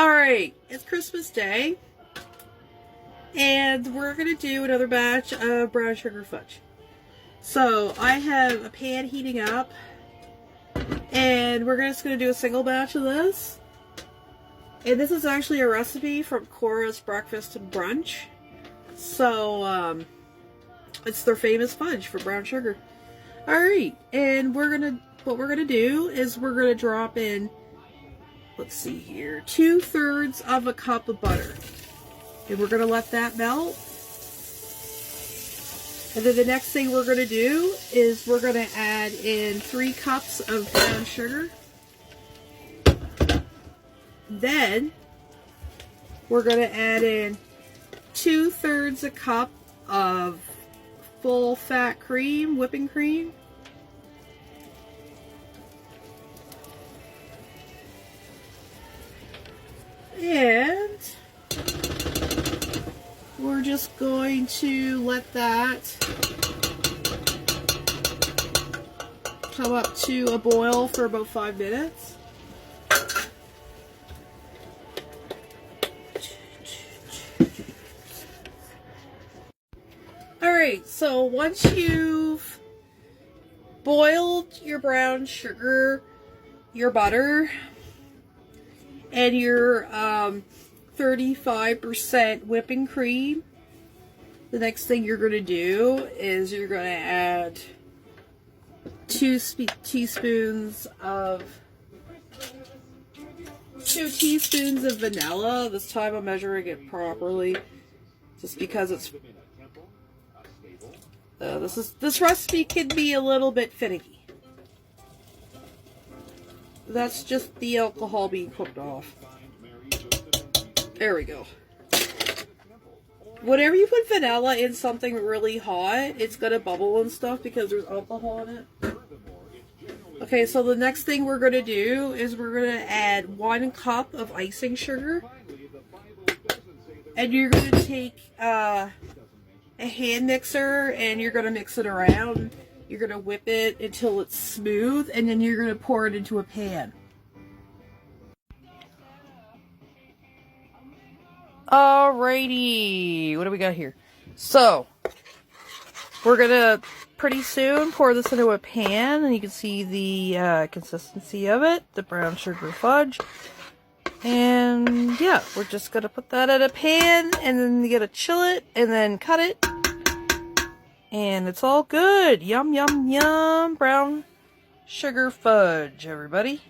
Alright, it's Christmas Day, and we're going to do another batch of brown sugar fudge. So, I have a pan heating up, and we're just going to do a single batch of this. And this is actually a recipe from Cora's Breakfast and Brunch. So, it's their famous fudge for brown sugar. Alright, and what we're gonna do is we're gonna drop in, let's see here, 2/3 of a cup of butter. And we're gonna let that melt. And then the next thing we're gonna do is we're gonna add in 3 cups of brown sugar. Then we're gonna add in 2/3 a cup of full fat cream, whipping cream. And we're just going to let that come up to a boil for about 5 minutes. Alright, so once you've boiled your brown sugar, your butter, and your 35% whipping cream, the next thing you're going to do is you're going to add 2 teaspoons of vanilla. This time I'm measuring it properly, just because it's this recipe can be a little bit finicky. That's just the alcohol being cooked off. There we go. Whenever you put vanilla in something really hot, it's gonna bubble and stuff because there's alcohol in it. Okay, so the next thing we're gonna do is we're gonna add 1 cup of icing sugar. And you're gonna take a hand mixer and you're going to mix it around. You're going to whip it until it's smooth, and then you're going to pour it into a pan. Alrighty, what do we got here? So, we're going to pretty soon pour this into a pan, and you can see the consistency of it, the brown sugar fudge. And yeah, we're just going to put that in a pan, and then you got to chill it, and then cut it. And it's all good. Yum, yum, yum. Brown sugar fudge, everybody.